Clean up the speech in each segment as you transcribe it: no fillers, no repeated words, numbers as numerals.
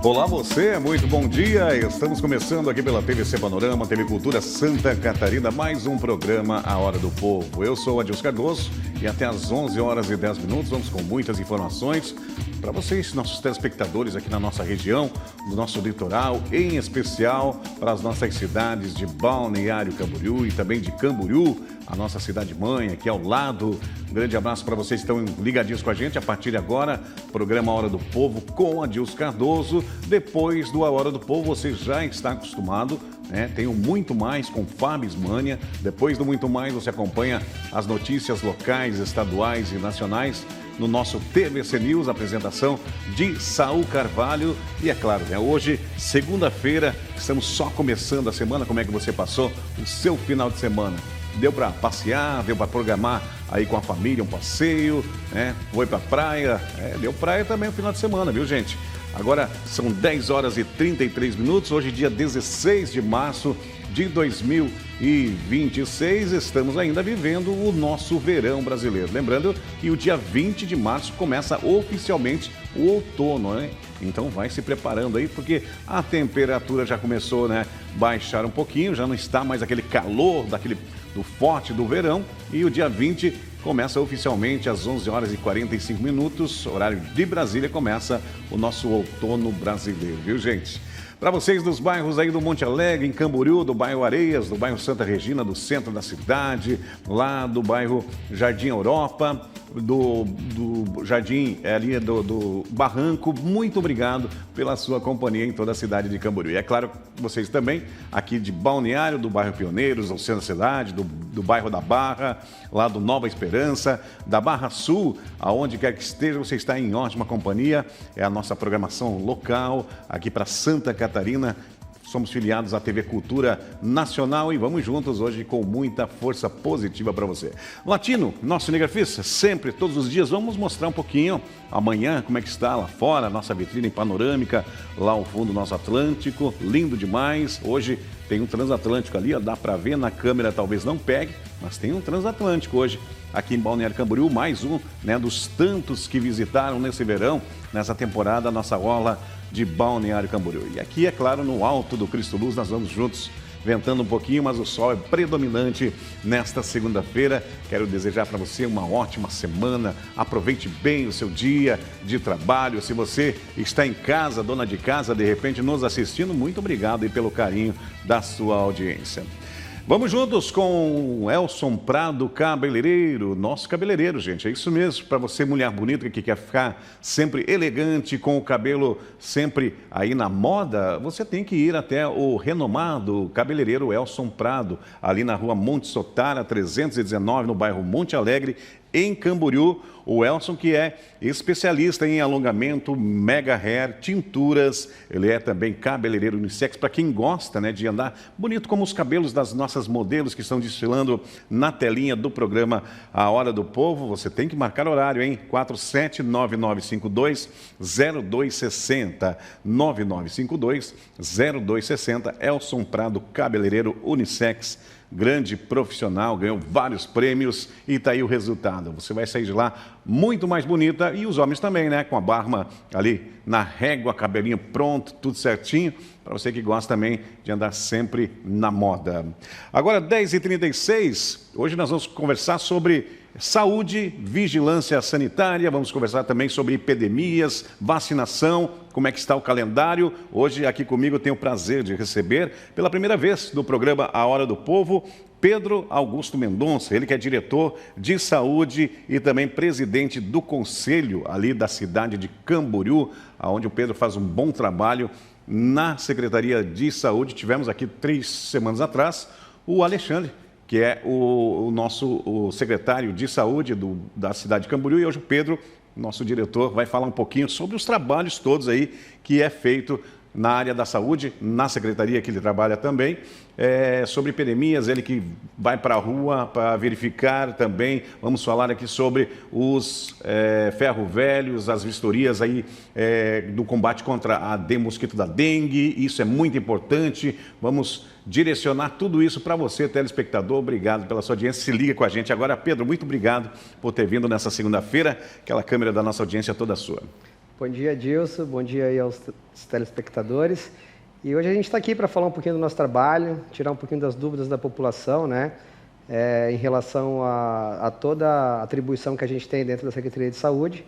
Olá você, muito bom dia. Estamos começando aqui pela TVC Panorama, TV Cultura Santa Catarina, mais um programa A Hora do Povo. Eu sou o Adilson Cardoso e até às 11 horas e 10 minutos vamos com muitas informações para vocês, nossos telespectadores aqui na nossa região, no nosso litoral, em especial para as nossas cidades de Balneário Camboriú e também de Camboriú, a nossa cidade-mãe aqui ao lado. Um grande abraço para vocês que estão ligadinhos com a gente. A partir de agora, programa A Hora do Povo com Adilson Cardoso. Depois do A Hora do Povo, você já está acostumado, né? Tem o Muito Mais com Fábio Mania. Depois do Muito Mais, você acompanha as notícias locais, estaduais e nacionais no nosso TVC News, apresentação de Saul Carvalho. E é claro, né, hoje, segunda-feira, estamos só começando a semana. Como é que você passou o seu final de semana? Deu para passear, deu para programar aí com a família um passeio, né? Foi para praia, deu praia também no final de semana, viu, gente? Agora são 10 horas e 33 minutos, hoje dia 16 de março de 2026, estamos ainda vivendo o nosso verão brasileiro. Lembrando que o dia 20 de março começa oficialmente o outono, né? Então vai se preparando aí, porque a temperatura já começou, né, baixar um pouquinho, já não está mais aquele calor do forte do verão, e o dia 20 começa oficialmente às 11 horas e 45 minutos, horário de Brasília, começa o nosso outono brasileiro, viu, gente? Para vocês dos bairros aí do Monte Alegre, em Camboriú, do bairro Areias, do bairro Santa Regina, do centro da cidade, lá do bairro Jardim Europa, do Jardim ali do Barranco, muito obrigado pela sua companhia em toda a cidade de Camboriú. E é claro, vocês também aqui de Balneário, do bairro Pioneiros, do centro da cidade, do bairro da Barra, lá do Nova Esperança, da Barra Sul, aonde quer que esteja, você está em ótima companhia. É a nossa programação local aqui para Santa Catarina. Somos filiados à TV Cultura Nacional e vamos juntos hoje com muita força positiva para você. Latino, nosso cinegrafista, sempre, todos os dias, vamos mostrar um pouquinho amanhã como é que está lá fora, nossa vitrine panorâmica, lá ao fundo do nosso Atlântico, lindo demais. Hoje tem um transatlântico ali, ó, dá para ver na câmera, talvez não pegue, mas tem um transatlântico hoje aqui em Balneário Camboriú, mais um, né, dos tantos que visitaram nesse verão, nessa temporada, a nossa orla de Balneário Camboriú. E aqui, é claro, no alto do Cristo Luz, nós vamos juntos, ventando um pouquinho, mas o sol é predominante nesta segunda-feira. Quero desejar para você uma ótima semana, aproveite bem o seu dia de trabalho. Se você está em casa, dona de casa, de repente nos assistindo, muito obrigado aí pelo carinho da sua audiência. Vamos juntos com o Elson Prado, cabeleireiro, nosso cabeleireiro, gente, é isso mesmo. Para você, mulher bonita que quer ficar sempre elegante, com o cabelo sempre aí na moda, você tem que ir até o renomado cabeleireiro Elson Prado, ali na rua Monte Sotara, 319, no bairro Monte Alegre, em Camboriú. O Elson, que é especialista em alongamento, mega hair, tinturas, ele é também cabeleireiro unissex, para quem gosta, né, de andar bonito como os cabelos das nossas modelos que estão desfilando na telinha do programa A Hora do Povo. Você tem que marcar horário, hein? 479952-0260, 9952-0260, Elson Prado, cabeleireiro unissex. Grande profissional, ganhou vários prêmios e está aí o resultado. Você vai sair de lá muito mais bonita, e os homens também, né? Com a barba ali na régua, cabelinho pronto, tudo certinho, para você que gosta também de andar sempre na moda. Agora, 10h36, hoje nós vamos conversar sobre saúde, vigilância sanitária, vamos conversar também sobre epidemias, vacinação, como é que está o calendário. Hoje aqui comigo eu tenho o prazer de receber, pela primeira vez no programa A Hora do Povo, Pedro Augusto Mendonça, ele que é diretor de saúde e também presidente do conselho ali da cidade de Camboriú, onde o Pedro faz um bom trabalho na Secretaria de Saúde. Tivemos aqui 3 semanas atrás o Alexandre, que é o secretário de saúde da cidade de Camboriú, e hoje o Pedro, nosso diretor, vai falar um pouquinho sobre os trabalhos todos aí que é feito na área da saúde, na secretaria que ele trabalha também, sobre epidemias, ele que vai para a rua para verificar também. Vamos falar aqui sobre os ferro-velhos, as vistorias aí do combate contra a mosquito da dengue, isso é muito importante. Vamos direcionar tudo isso para você, telespectador. Obrigado pela sua audiência, se liga com a gente. Agora, Pedro, muito obrigado por ter vindo nessa segunda-feira, aquela câmera da nossa audiência toda sua. Bom dia, Dilson. Bom dia aí aos telespectadores. E hoje a gente está aqui para falar um pouquinho do nosso trabalho, tirar um pouquinho das dúvidas da população, né? Em relação a toda a atribuição que a gente tem dentro da Secretaria de Saúde.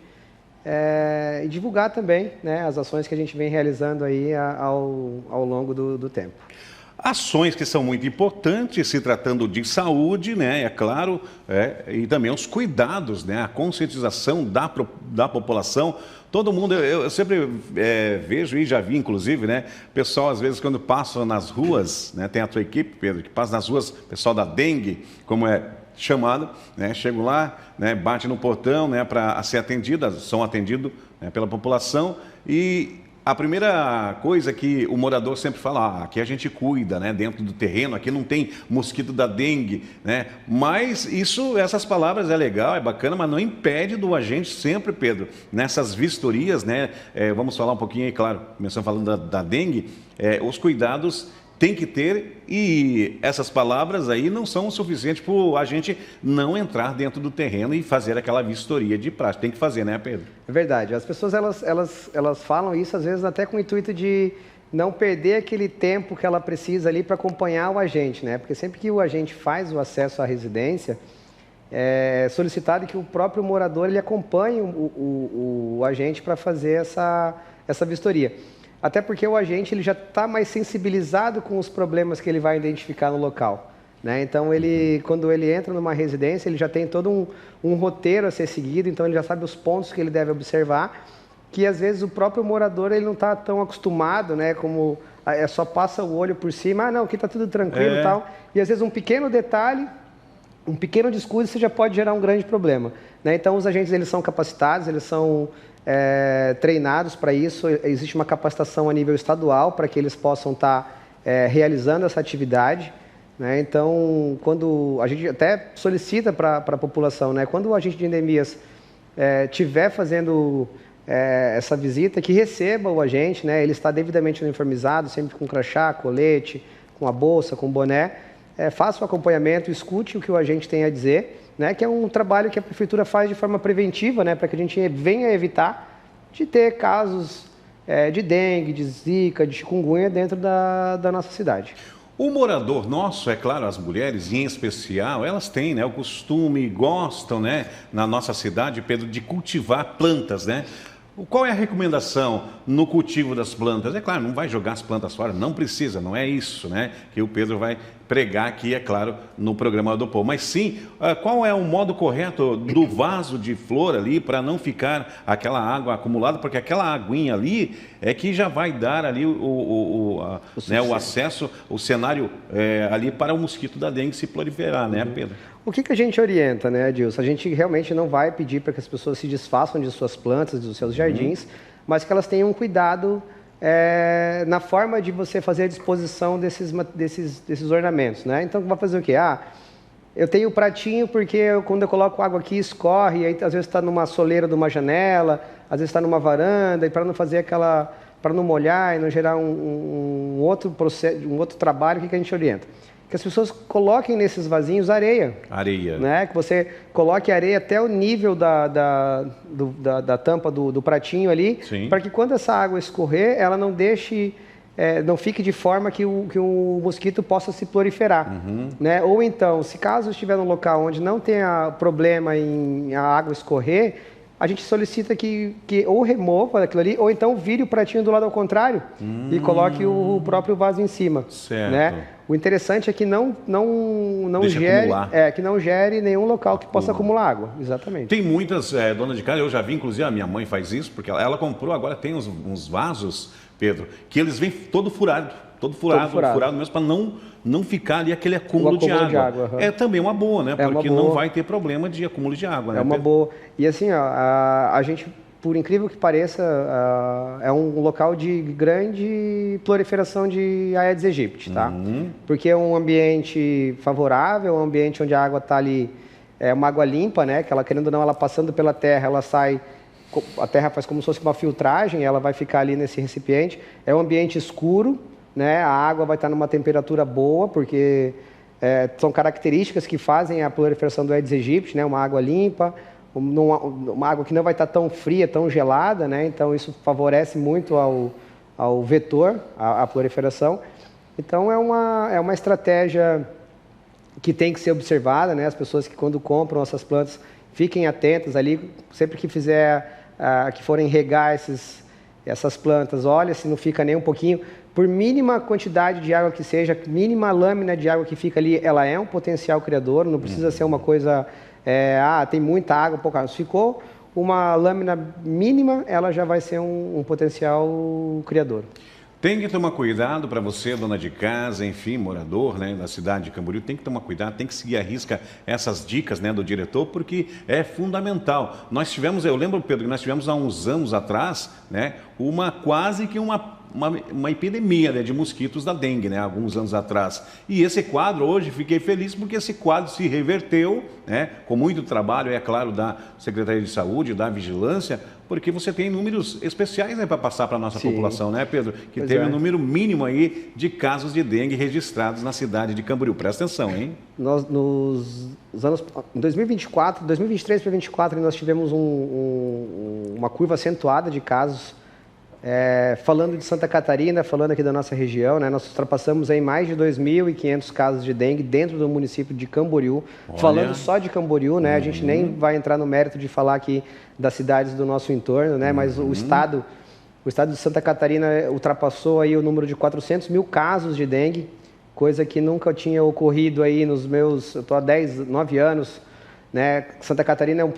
E divulgar também, né, as ações que a gente vem realizando aí ao longo do tempo. Ações que são muito importantes, se tratando de saúde, né, é claro, e também os cuidados, né, a conscientização da população. Todo mundo, eu sempre vejo e já vi, inclusive, né, pessoal, às vezes, quando passa nas ruas, né, tem a tua equipe, Pedro, que passa nas ruas, pessoal da dengue, como é chamado, né, chegam lá, né, bate no portão, né, para ser atendidas, são atendidos, né, pela população. E a primeira coisa que o morador sempre fala, aqui a gente cuida, né, dentro do terreno, aqui não tem mosquito da dengue, né, mas essas palavras é legal, é bacana, mas não impede do agente sempre, Pedro, nessas vistorias, né, vamos falar um pouquinho aí, claro, começando falando da dengue, os cuidados tem que ter, e essas palavras aí não são o suficiente para a gente não entrar dentro do terreno e fazer aquela vistoria de prática. Tem que fazer, né, Pedro? É verdade. As pessoas, elas falam isso, às vezes, até com o intuito de não perder aquele tempo que ela precisa ali para acompanhar o agente, né? Porque sempre que o agente faz o acesso à residência, é solicitado que o próprio morador ele acompanhe o agente para fazer essa vistoria. Até porque o agente ele já está mais sensibilizado com os problemas que ele vai identificar no local, né? Então, quando ele entra numa residência, ele já tem todo um roteiro a ser seguido, então ele já sabe os pontos que ele deve observar, que às vezes o próprio morador ele não está tão acostumado, né? Como só passa o olho por cima, não, aqui está tudo tranquilo e tal. E às vezes um pequeno detalhe, um pequeno descuido, você já pode gerar um grande problema, né? Então, os agentes eles são capacitados, eles são treinados para isso. Existe uma capacitação a nível estadual para que eles possam estar realizando essa atividade, né? Então, quando a gente até solicita para a população, né, quando o agente de endemias estiver fazendo essa visita, que receba o agente, né, ele está devidamente uniformizado, sempre com crachá, colete, com a bolsa, com o boné, faça o acompanhamento, escute o que o agente tem a dizer, né, que é um trabalho que a Prefeitura faz de forma preventiva, né, para que a gente venha evitar de ter casos de dengue, de zika, de chikungunya dentro da nossa cidade. O morador nosso, é claro, as mulheres em especial, elas têm, né, o costume, gostam, né, na nossa cidade, Pedro, de cultivar plantas, né? Qual é a recomendação no cultivo das plantas? É claro, não vai jogar as plantas fora, não precisa, não é isso, né, que o Pedro vai pregar aqui, é claro, no programa do Povo. Mas sim, qual é o modo correto do vaso de flor ali para não ficar aquela água acumulada? Porque aquela aguinha ali é que já vai dar ali o acesso, o cenário ali para o mosquito da dengue se proliferar, né, Pedro? O que a gente orienta, né, Adilson? A gente realmente não vai pedir para que as pessoas se desfaçam de suas plantas, dos seus jardins, mas que elas tenham cuidado na forma de você fazer a disposição desses ornamentos, né? Então, vai fazer o quê? Eu tenho o pratinho porque quando eu coloco água aqui escorre, aí às vezes está numa soleira de uma janela, às vezes está numa varanda, e para não fazer para não molhar e não gerar um outro trabalho, o que a gente orienta? Que as pessoas coloquem nesses vasinhos areia. Areia. Né? Que você coloque areia até o nível da tampa do pratinho ali, para que quando essa água escorrer, ela não deixe, não fique de forma que o mosquito possa se proliferar. Né? Ou então, se caso estiver num local onde não tenha problema em a água escorrer, a gente solicita que ou remova aquilo ali, ou então vire o pratinho do lado ao contrário e coloque o próprio vaso em cima. Certo. Né? O interessante é que não gere nenhum local que possa acumular água. Exatamente. Tem muitas donas de casa, eu já vi, inclusive a minha mãe faz isso, porque ela comprou, agora tem uns vasos, Pedro, que eles vêm todo furado mesmo, para não ficar ali aquele acúmulo de água. É também uma boa, né? Porque não vai ter problema de acúmulo de água, né? É uma boa. E assim, a gente, por incrível que pareça, é um local de grande proliferação de Aedes aegypti, tá? Porque é um ambiente favorável, um ambiente onde a água está ali, é uma água limpa, né? Que ela, querendo ou não, ela passando pela terra, ela sai, a terra faz como se fosse uma filtragem, ela vai ficar ali nesse recipiente. É um ambiente escuro, né? A água vai estar numa temperatura boa, porque são características que fazem a proliferação do Aedes aegypti, né? Uma água limpa, uma água que não vai estar tão fria, tão gelada, né? Então isso favorece muito ao vetor, à proliferação. Então é uma estratégia que tem que ser observada, né? As pessoas que quando compram essas plantas fiquem atentas ali, sempre que que forem regar essas plantas, olha se não fica nem um pouquinho, por mínima quantidade de água que seja, mínima lâmina de água que fica ali, ela é um potencial criador, não precisa ser uma coisa, tem muita água, pouca água. Se ficou uma lâmina mínima, ela já vai ser um potencial criador. Tem que tomar cuidado para você, dona de casa, enfim, morador, né, da cidade de Camboriú, tem que tomar cuidado, tem que seguir à risca essas dicas, né, do diretor, porque é fundamental. Nós tivemos, eu lembro, Pedro, que nós tivemos há uns anos atrás, né, quase que uma epidemia, né, de mosquitos da dengue, né, alguns anos atrás. E esse quadro, hoje, fiquei feliz porque esse quadro se reverteu, né, com muito trabalho, é claro, da Secretaria de Saúde, da Vigilância, porque você tem números especiais, né, para passar para a nossa população, né, Pedro? Que teve um número mínimo aí de casos de dengue registrados na cidade de Camboriú. Presta atenção, hein? Nós, nos anos, em 2024, 2023 para 2024, nós tivemos uma curva acentuada de casos. Falando de Santa Catarina, falando aqui da nossa região, né, nós ultrapassamos aí mais de 2.500 casos de dengue dentro do município de Camboriú. Olha. Falando só de Camboriú, né, a gente nem vai entrar no mérito de falar aqui das cidades do nosso entorno, né, mas o estado de Santa Catarina ultrapassou aí o número de 400 mil casos de dengue, coisa que nunca tinha ocorrido aí nos meus, eu estou há 9 anos, né, Santa Catarina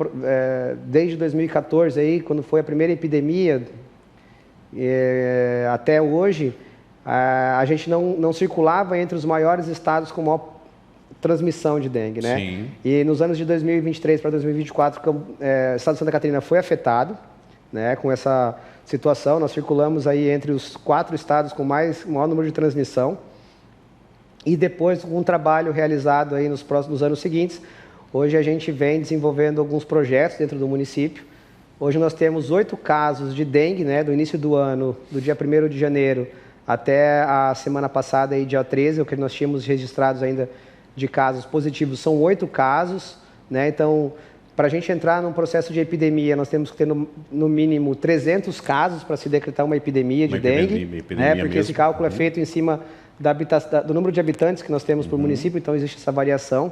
desde 2014 aí, quando foi a primeira epidemia, até hoje, a gente não circulava entre os maiores estados com maior transmissão de dengue, né? Sim. E nos anos de 2023 para 2024, o estado de Santa Catarina foi afetado, né, com essa situação. Nós circulamos aí entre os 4 estados com maior número de transmissão. E depois, com um trabalho realizado aí nos anos seguintes, hoje a gente vem desenvolvendo alguns projetos dentro do município. Hoje nós temos 8 casos de dengue, né, do início do ano, do dia 1º de janeiro até a semana passada, aí, dia 13, o que nós tínhamos registrados ainda de casos positivos são 8 casos, né? Então, para a gente entrar num processo de epidemia, nós temos que ter no mínimo 300 casos para se decretar uma epidemia de dengue, né? Porque mesmo. Esse cálculo é feito em cima do número de habitantes que nós temos por município, então existe essa variação.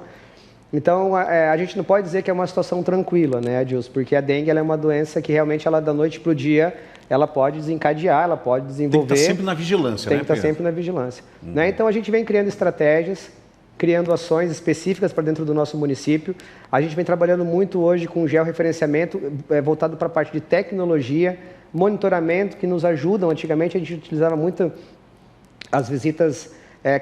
Então, a gente não pode dizer que é uma situação tranquila, né, Adilson? Porque a dengue ela é uma doença que realmente, ela, da noite para o dia, ela pode desencadear, ela pode desenvolver. Tem que estar sempre na vigilância, né, Tem que estar sempre na vigilância. Né? Então, a gente vem criando estratégias, criando ações específicas para dentro do nosso município. A gente vem trabalhando muito hoje com georreferenciamento, voltado para a parte de tecnologia, monitoramento, que nos ajudam. Antigamente, a gente utilizava muito as visitas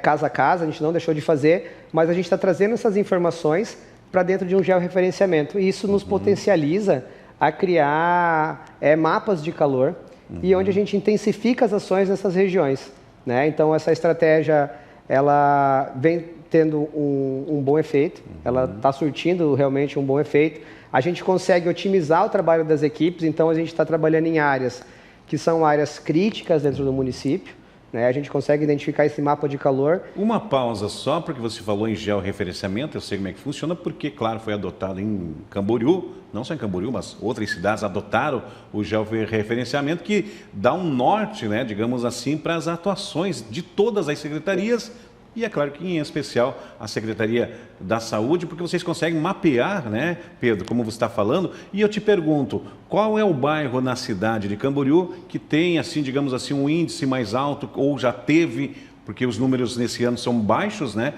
casa a casa, a gente não deixou de fazer, mas a gente está trazendo essas informações para dentro de um georreferenciamento. E isso nos potencializa a criar mapas de calor e onde a gente intensifica as ações nessas regiões, né? Então, essa estratégia, ela vem tendo um bom efeito, ela está surtindo realmente um bom efeito. A gente consegue otimizar o trabalho das equipes, então a gente está trabalhando em áreas que são áreas críticas dentro do município, né? A gente consegue identificar esse mapa de calor. Uma pausa só, porque você falou em georreferenciamento, eu sei como é que funciona, porque, claro, foi adotado em Camboriú, não só em Camboriú, mas outras cidades adotaram o georreferenciamento, que dá um norte, né, digamos assim, para as atuações de todas as secretarias, e é claro que em especial a Secretaria da Saúde, porque vocês conseguem mapear, né, Pedro, como você está falando. E eu te pergunto, qual é o bairro na cidade de Camboriú que tem, assim, digamos assim, um índice mais alto, ou já teve, porque os números nesse ano são baixos, né,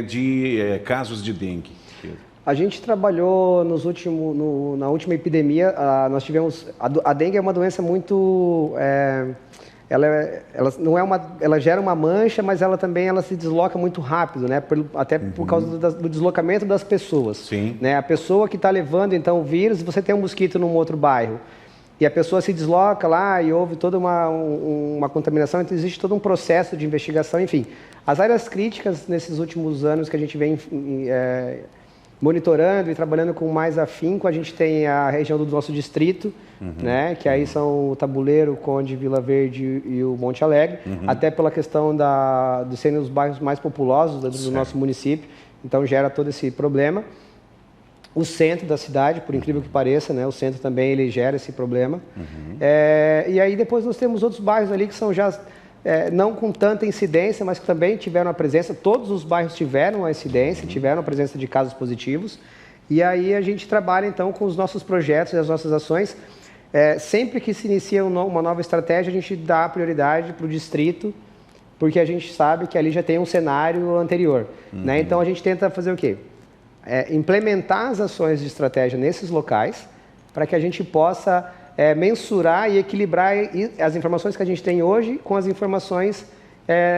de casos de dengue, Pedro? A gente trabalhou na última epidemia, nós tivemos... A dengue é uma doença muito... Ela gera uma mancha, mas ela também se desloca muito rápido, né? Até por causa do deslocamento das pessoas. Sim. Né? A pessoa que está levando então o vírus, você tem um mosquito num outro bairro e a pessoa se desloca lá e houve toda uma contaminação, então existe todo um processo de investigação, enfim. As áreas críticas nesses últimos anos que a gente vem monitorando e trabalhando com mais afinco, a gente tem a região do nosso distrito, né, que aí são o Tabuleiro, Conde, Vila Verde e o Monte Alegre, até pela questão de serem os bairros mais populosos do nosso município, então gera todo esse problema. O centro da cidade, por incrível que pareça, né? O centro também ele gera esse problema. E aí depois nós temos outros bairros ali que são já não com tanta incidência, mas que também tiveram a presença. Todos os bairros tiveram a incidência, tiveram a presença de casos positivos. E aí a gente trabalha então com os nossos projetos e as nossas ações. Sempre que se inicia uma nova estratégia, a gente dá prioridade para o distrito, porque a gente sabe que ali já tem um cenário anterior. Né? Então a gente tenta fazer o quê? Implementar as ações de estratégia nesses locais, para que a gente possa mensurar e equilibrar as informações que a gente tem hoje com as informações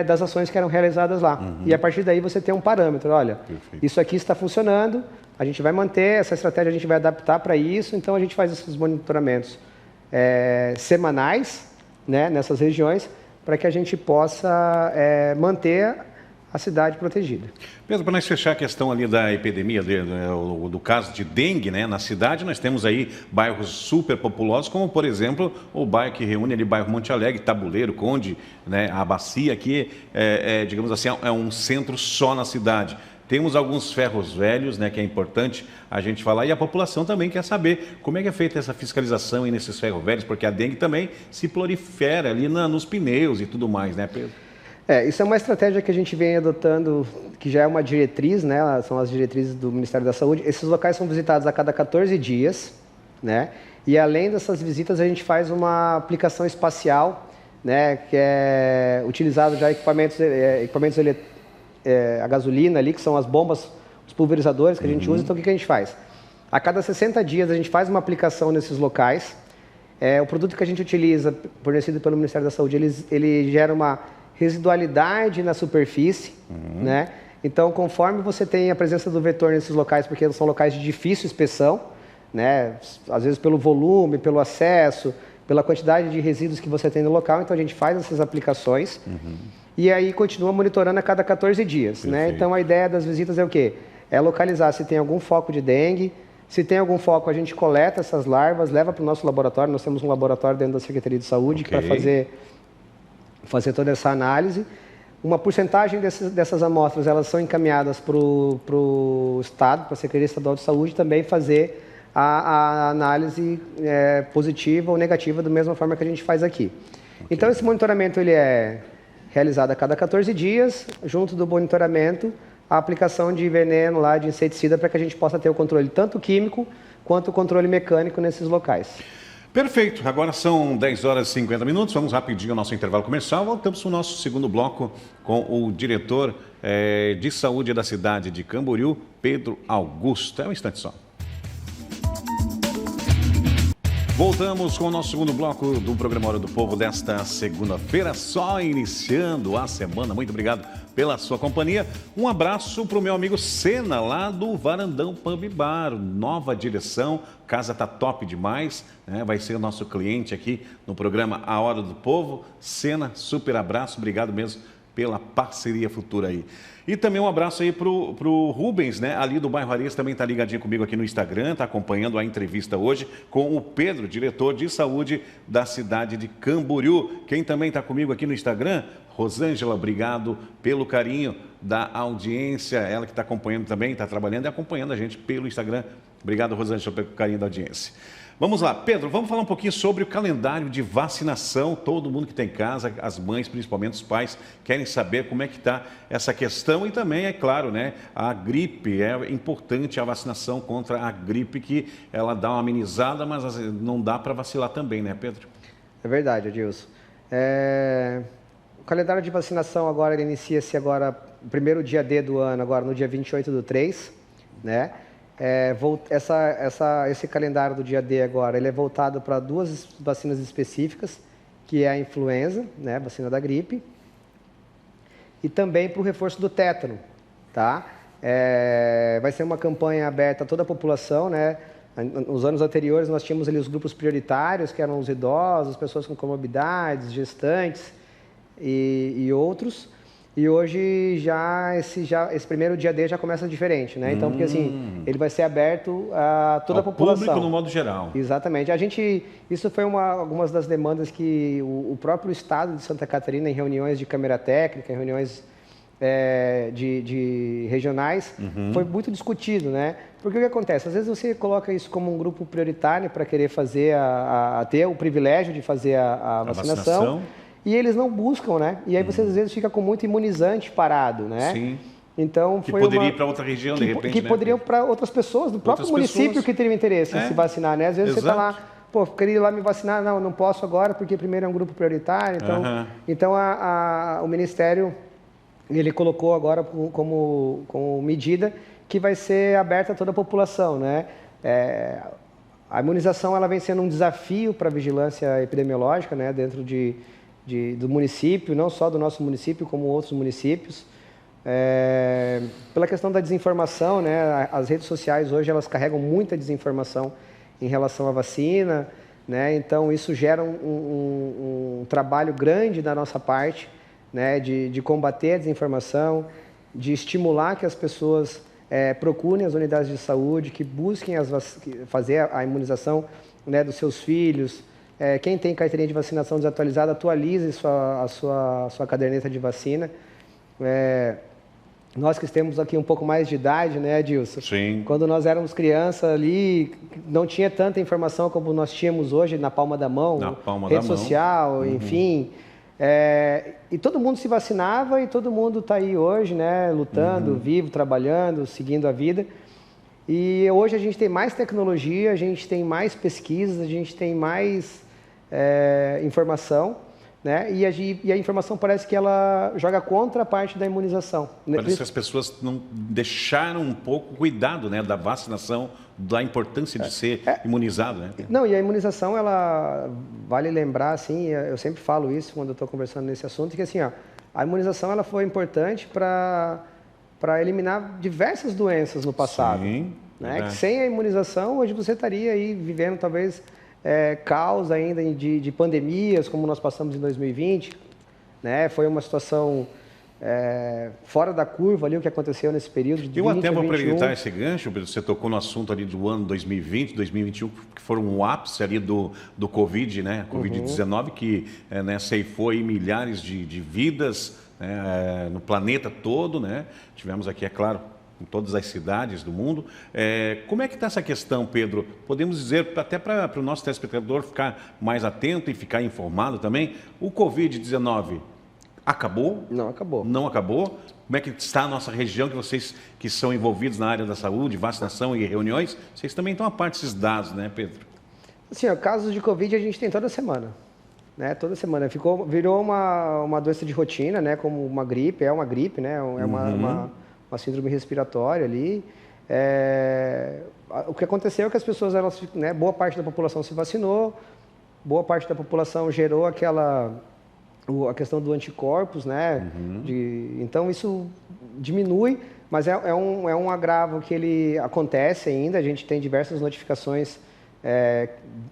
das ações que eram realizadas lá. E a partir daí você tem um parâmetro, olha, isso aqui está funcionando, a gente vai manter essa estratégia, a gente vai adaptar para isso, então a gente faz esses monitoramentos semanais, né, nessas regiões, para que a gente possa manter a cidade protegida. Pedro, para nós fechar a questão ali da epidemia, do caso de dengue, né, na cidade, nós temos aí bairros super populosos, como por exemplo o bairro que reúne ali, bairro Monte Alegre, Tabuleiro, Conde, né, a Bacia, que digamos assim, é um centro só na cidade. Temos alguns ferros velhos, né, que é importante a gente falar, e a população também quer saber como é que é feita essa fiscalização aí nesses ferros velhos, porque a dengue também se prolifera ali nos pneus e tudo mais, né, Pedro? Isso é uma estratégia que a gente vem adotando, que já é uma diretriz, né? São as diretrizes do Ministério da Saúde. Esses locais são visitados a cada 14 dias, né? E além dessas visitas, a gente faz uma aplicação espacial, né? Que é utilizado já equipamentos a gasolina ali, que são as bombas, os pulverizadores que a gente usa. Então, o que a gente faz? A cada 60 dias, a gente faz uma aplicação nesses locais. O produto que a gente utiliza, fornecido pelo Ministério da Saúde, ele gera uma residualidade na superfície, né? Então, conforme você tem a presença do vetor nesses locais, porque são locais de difícil inspeção, né? Às vezes pelo volume, pelo acesso, pela quantidade de resíduos que você tem no local, então a gente faz essas aplicações e aí continua monitorando a cada 14 dias, né? Então, a ideia das visitas é o quê? É localizar se tem algum foco de dengue. Se tem algum foco, a gente coleta essas larvas, leva para o nosso laboratório. Nós temos um laboratório dentro da Secretaria de Saúde para fazer toda essa análise. Uma porcentagem dessas amostras elas são encaminhadas para o Estado, para a Secretaria Estadual de Saúde, também fazer a análise positiva ou negativa, da mesma forma que a gente faz aqui. Então, esse monitoramento ele é realizado a cada 14 dias, junto do monitoramento, a aplicação de veneno lá, de inseticida, para que a gente possa ter o controle tanto químico quanto o controle mecânico nesses locais. Perfeito, agora são 10 horas e 50 minutos, vamos rapidinho ao nosso intervalo comercial, voltamos para o nosso segundo bloco com o diretor de saúde da cidade de Camboriú, Pedro Augusto. Um instante só. Voltamos com o nosso segundo bloco do programa Hora do Povo desta segunda-feira, só iniciando a semana. Muito obrigado pela sua companhia. Um abraço para o meu amigo Sena, lá do Varandão Pub Bar. Nova direção, casa tá top demais, né? Vai ser o nosso cliente aqui no programa A Hora do Povo. Sena, super abraço, obrigado mesmo pela parceria futura aí. E também um abraço aí pro Rubens, né? Ali do bairro Arias, também está ligadinho comigo aqui no Instagram, está acompanhando a entrevista hoje com o Pedro, diretor de saúde da cidade de Camboriú. Quem também está comigo aqui no Instagram, Rosângela, obrigado pelo carinho da audiência. Ela que está acompanhando também, está trabalhando e acompanhando a gente pelo Instagram. Obrigado, Rosângela, pelo carinho da audiência. Vamos lá, Pedro, vamos falar um pouquinho sobre o calendário de vacinação. Todo mundo que está em casa, as mães, principalmente os pais, querem saber como é que está essa questão. E também, é claro, né, a gripe, é importante a vacinação contra a gripe, que ela dá uma amenizada, mas não dá para vacilar também, né, Pedro? É verdade, Adilson. O calendário de vacinação agora inicia-se agora, o primeiro dia D do ano, agora no dia 28/3, né? Esse calendário do dia D agora, ele é voltado para duas vacinas específicas, que é a influenza, né, vacina da gripe, e também para o reforço do tétano, tá? Vai ser uma campanha aberta a toda a população, né? Nos anos anteriores nós tínhamos ali os grupos prioritários, que eram os idosos, pessoas com comorbidades, gestantes e outros. E hoje esse primeiro dia D já começa diferente, né? Então, porque assim, ele vai ser aberto a toda a população. Público no modo geral. Exatamente. Isso foi algumas das demandas que o próprio Estado de Santa Catarina, em reuniões de câmara técnica, em reuniões de regionais, foi muito discutido, né? Porque o que acontece? Às vezes você coloca isso como um grupo prioritário para querer fazer ter o privilégio de fazer a vacinação e eles não buscam, né? E aí você às vezes fica com muito imunizante parado, né? Sim. Então, que poderia ir para outra região, de repente, que poderiam para outras pessoas, do próprio município que teriam interesse em se vacinar, né? Às vezes você está lá, pô, queria ir lá me vacinar, não posso agora porque primeiro é um grupo prioritário. Então o Ministério, ele colocou agora como medida que vai ser aberta a toda a população, né? A imunização ela vem sendo um desafio para a vigilância epidemiológica, né? Dentro do município, não só do nosso município, como outros municípios. Pela questão da desinformação, né? As redes sociais hoje elas carregam muita desinformação em relação à vacina, né? Então isso gera um trabalho grande da nossa parte, né? De combater a desinformação, de estimular que as pessoas procurem as unidades de saúde, que busquem fazer a imunização, né? Dos seus filhos. Quem tem carteirinha de vacinação desatualizada, atualize a sua caderneta de vacina. Nós que temos aqui um pouco mais de idade, né, Adilson? Sim. Quando nós éramos crianças ali, não tinha tanta informação como nós tínhamos hoje na palma da mão, rede social, enfim. E todo mundo se vacinava e todo mundo está aí hoje, né, lutando, vivo, trabalhando, seguindo a vida. E hoje a gente tem mais tecnologia, a gente tem mais pesquisas, a gente tem mais informação. Né? E a informação parece que ela joga contra a parte da imunização. Parece que as pessoas não deixaram um pouco o cuidado, né, da vacinação, da importância de ser imunizado. Né? Não, e a imunização, ela vale lembrar, assim, eu sempre falo isso quando eu estou conversando nesse assunto, que assim, a imunização ela foi importante para eliminar diversas doenças no passado. Sim, né? Que sem a imunização, hoje você estaria aí vivendo talvez caos ainda de pandemias, como nós passamos em 2020, né? Foi uma situação fora da curva ali, o que aconteceu nesse período de 2020 Eu até vou 2021. aproveitar esse gancho, você tocou no assunto ali do ano 2020, 2021, que foram um ápice ali do Covid, né? Covid-19, que ceifou aí milhares de vidas no planeta todo, né? Tivemos aqui, é claro, em todas as cidades do mundo. Como é que está essa questão, Pedro? Podemos dizer, até para o nosso telespectador ficar mais atento e ficar informado também, o Covid-19 acabou? Não acabou. Não acabou? Como é que está a nossa região, que vocês que são envolvidos na área da saúde, vacinação e reuniões, vocês também estão a parte desses dados, né, Pedro? Assim, casos de Covid a gente tem toda semana. Né? Toda semana. Virou uma doença de rotina, né? Como uma gripe, uma gripe, né? Uma síndrome respiratória ali. O que aconteceu é que as pessoas, boa parte da população se vacinou, boa parte da população gerou a questão do anticorpos, né? Então isso diminui, mas é um agravo que ele acontece ainda. A gente tem diversas notificações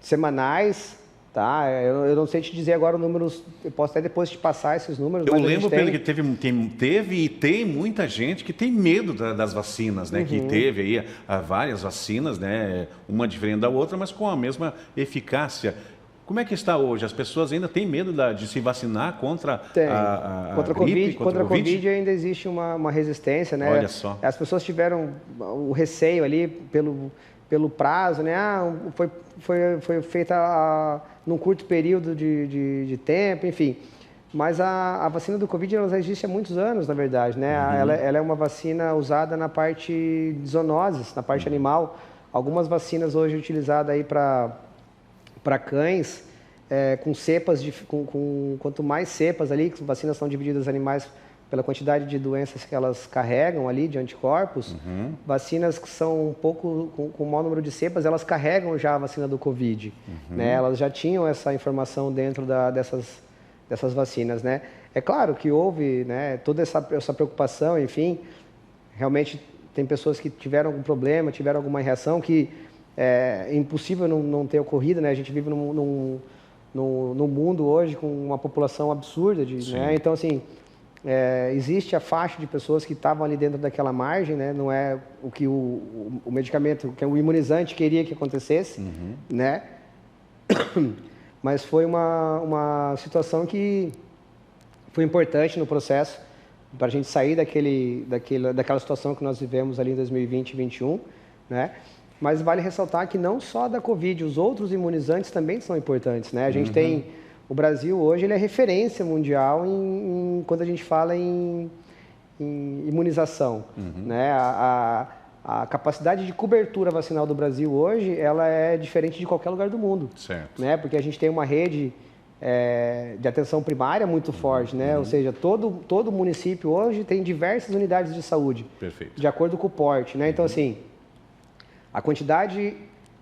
semanais. Tá, eu não sei te dizer agora os números, eu posso até depois te passar esses números. Eu lembro, Pedro, que teve e tem muita gente que tem medo das vacinas, né? Que teve aí várias vacinas, né? Uma diferente da outra, mas com a mesma eficácia. Como é que está hoje? As pessoas ainda têm medo de se vacinar contra a gripe, contra a Covid ainda existe uma resistência, né? Olha só. As pessoas tiveram o receio ali pelo prazo, né? Foi feita num curto período de tempo, enfim. Mas a vacina do Covid ela já existe há muitos anos, na verdade, né? Ela é uma vacina usada na parte de zoonoses, na parte animal. Algumas vacinas hoje utilizadas aí para cães, com cepas, quanto mais cepas ali, que vacinas são divididas animais pela quantidade de doenças que elas carregam ali, de anticorpos, vacinas que são um pouco, com o maior número de cepas, elas carregam já a vacina do Covid. Né? Elas já tinham essa informação dentro dessas vacinas. Né? É claro que houve, né, toda essa preocupação, enfim, realmente tem pessoas que tiveram algum problema, tiveram alguma reação que é impossível não ter ocorrido. Né? A gente vive num mundo hoje com uma população absurda, né? Então, assim, existe a faixa de pessoas que estavam ali dentro daquela margem, né? Não é o que o medicamento, que é o imunizante queria que acontecesse, né? Mas foi uma situação que foi importante no processo para a gente sair daquela situação que nós vivemos ali em 2020 e 2021, né? Mas vale ressaltar que não só da Covid, os outros imunizantes também são importantes, né? A gente tem... O Brasil hoje ele é referência mundial quando a gente fala em imunização, né? A capacidade de cobertura vacinal do Brasil hoje, ela é diferente de qualquer lugar do mundo. Certo. Né? Porque a gente tem uma rede de atenção primária muito forte, né? Ou seja, todo município hoje tem diversas unidades de saúde. Perfeito. De acordo com o porte, né? Então, assim, a quantidade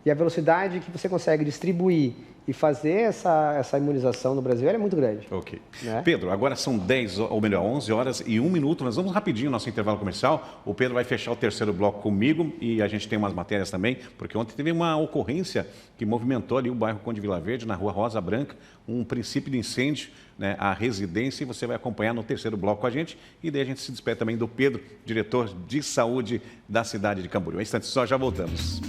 e a velocidade que você consegue distribuir e fazer essa imunização no Brasil é muito grande. Ok. Né? Pedro, agora são 10, ou melhor, 11 horas e 1 minuto. Nós vamos rapidinho no nosso intervalo comercial. O Pedro vai fechar o terceiro bloco comigo e a gente tem umas matérias também, porque ontem teve uma ocorrência que movimentou ali o bairro Conde Vila Verde, na rua Rosa Branca, um princípio de incêndio, né, à residência, e você vai acompanhar no terceiro bloco com a gente. E daí a gente se despede também do Pedro, diretor de saúde da cidade de Camboriú. Um instante só, já voltamos.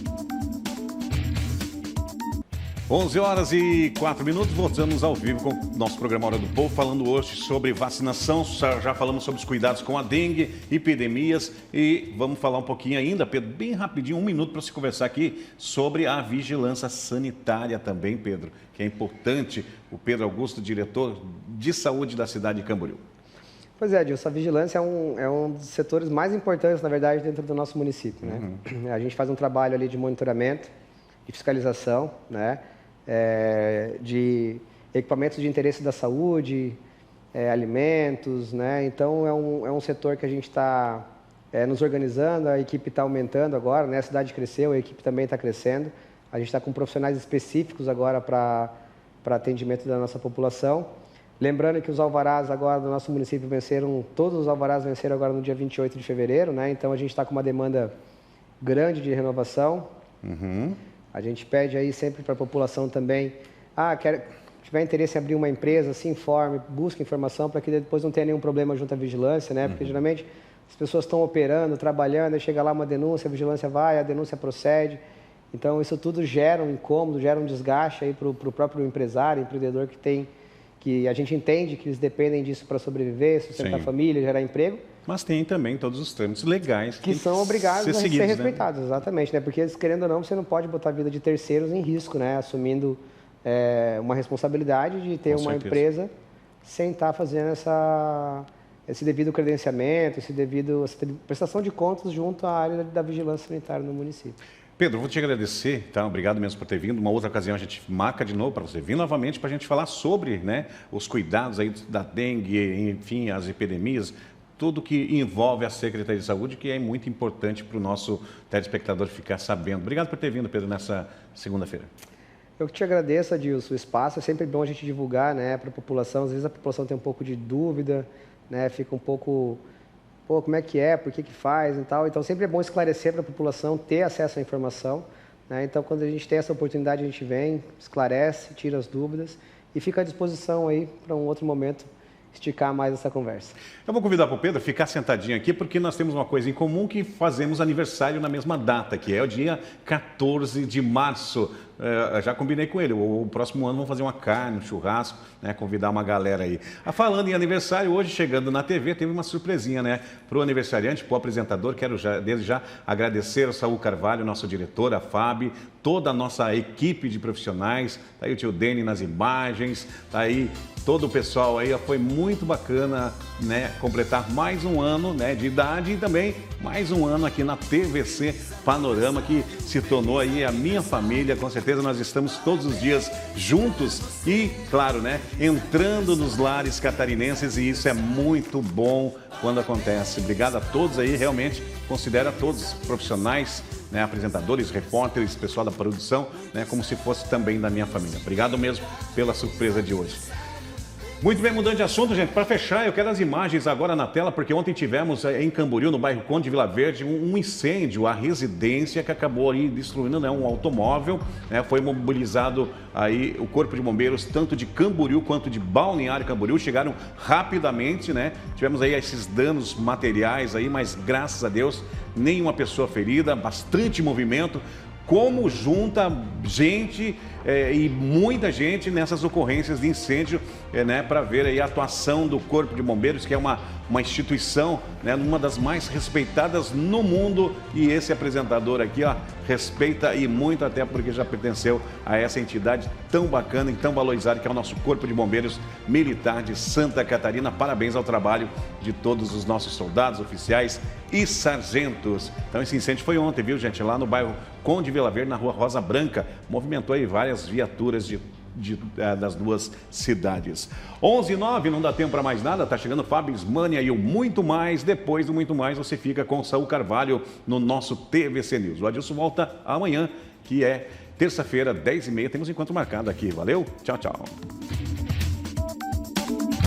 11 horas e 4 minutos, voltamos ao vivo com o nosso programa Hora do Povo, falando hoje sobre vacinação. Já falamos sobre os cuidados com a dengue, epidemias, e vamos falar um pouquinho ainda, Pedro, bem rapidinho, 1 minuto para se conversar aqui sobre a vigilância sanitária também, Pedro, que é importante. O Pedro Augusto, diretor de saúde da cidade de Camboriú. Pois é, Dilson, a vigilância é um dos setores mais importantes, na verdade, dentro do nosso município, né? A gente faz um trabalho ali de monitoramento, de fiscalização, né? De equipamentos de interesse da saúde, alimentos, né? Então é um setor que a gente está nos organizando, a equipe está aumentando agora, né? A cidade cresceu, a equipe também está crescendo, a gente está com profissionais específicos agora para atendimento da nossa população. Lembrando que os alvarás agora do nosso município todos os alvarás venceram agora no dia 28 de fevereiro, né? Então a gente está com uma demanda grande de renovação. A gente pede aí sempre para a população também, tiver interesse em abrir uma empresa, se informe, busque informação para que depois não tenha nenhum problema junto à vigilância, né? Porque geralmente as pessoas estão operando, trabalhando, aí chega lá uma denúncia, a vigilância vai, a denúncia procede. Então isso tudo gera um incômodo, gera um desgaste aí para o próprio empresário, empreendedor que a gente entende que eles dependem disso para sobreviver, sustentar a família, gerar emprego. Mas tem também todos os trâmites legais que são obrigados a ser respeitados, né? Exatamente, né? Porque, querendo ou não, você não pode botar a vida de terceiros em risco, né? Assumindo uma responsabilidade de ter uma empresa sem estar fazendo esse devido credenciamento, essa prestação de contas junto à área da vigilância sanitária no município. Pedro, vou te agradecer, tá? Obrigado mesmo por ter vindo. Uma outra ocasião a gente marca de novo para você vir novamente para a gente falar sobre, né, os cuidados aí da dengue, enfim, as epidemias, tudo que envolve a Secretaria de Saúde, que é muito importante para o nosso telespectador ficar sabendo. Obrigado por ter vindo, Pedro, nessa segunda-feira. Eu que te agradeço, Adilson, o espaço. É sempre bom a gente divulgar, né, para a população. Às vezes a população tem um pouco de dúvida, né, fica um pouco, como é que é, por que faz e tal. Então sempre é bom esclarecer para a população, ter acesso à informação, né? Então quando a gente tem essa oportunidade, a gente vem, esclarece, tira as dúvidas e fica à disposição aí para um outro momento esticar mais essa conversa. Eu vou convidar para o Pedro ficar sentadinho aqui, porque nós temos uma coisa em comum, que fazemos aniversário na mesma data, que é o dia 14 de março. Já combinei com ele, o próximo ano vamos fazer uma carne, um churrasco, né, convidar uma galera aí. Falando em aniversário, hoje chegando na TV, teve uma surpresinha, né, para o aniversariante, para o apresentador. Quero desde já agradecer ao Saúl Carvalho, nosso diretor, a Fábio, toda a nossa equipe de profissionais, tá aí o tio Deni nas imagens, tá aí todo o pessoal aí. Foi muito bacana, né, completar mais um ano, né, de idade, e também mais um ano aqui na TVC Panorama, que se tornou aí a minha família. Com certeza nós estamos todos os dias juntos e, claro, né, entrando nos lares catarinenses, e isso é muito bom quando acontece. Obrigado a todos aí, realmente considero a todos profissionais, né, apresentadores, repórteres, pessoal da produção, né, como se fosse também da minha família. Obrigado mesmo pela surpresa de hoje. Muito bem, mudando de assunto, gente, para fechar, eu quero as imagens agora na tela, porque ontem tivemos em Camboriú, no bairro Conde Vila Verde, um incêndio, a residência que acabou aí destruindo, né, um automóvel, né, foi mobilizado aí o Corpo de Bombeiros, tanto de Camboriú quanto de Balneário Camboriú, chegaram rapidamente, né, tivemos aí esses danos materiais aí, mas graças a Deus, nenhuma pessoa ferida, bastante movimento. Como junta gente e muita gente nessas ocorrências de incêndio, né, para ver aí a atuação do Corpo de Bombeiros, que é uma instituição, né, uma das mais respeitadas no mundo, e esse apresentador aqui, ó, respeita e muito, até porque já pertenceu a essa entidade tão bacana e tão valorizada que é o nosso Corpo de Bombeiros Militar de Santa Catarina. Parabéns ao trabalho de todos os nossos soldados, oficiais e sargentos. Então esse incêndio foi ontem, viu, gente? Lá no bairro Conde Vila Verde, na rua Rosa Branca, movimentou aí várias viaturas das duas cidades. 11h09, não dá tempo para mais nada, tá chegando Fábio Ismânia e o Muito Mais. Depois do Muito Mais, você fica com o Saul Carvalho no nosso TVC News. O Adilson volta amanhã, que é terça-feira, 10h30. Temos encontro marcado aqui. Valeu, tchau, tchau.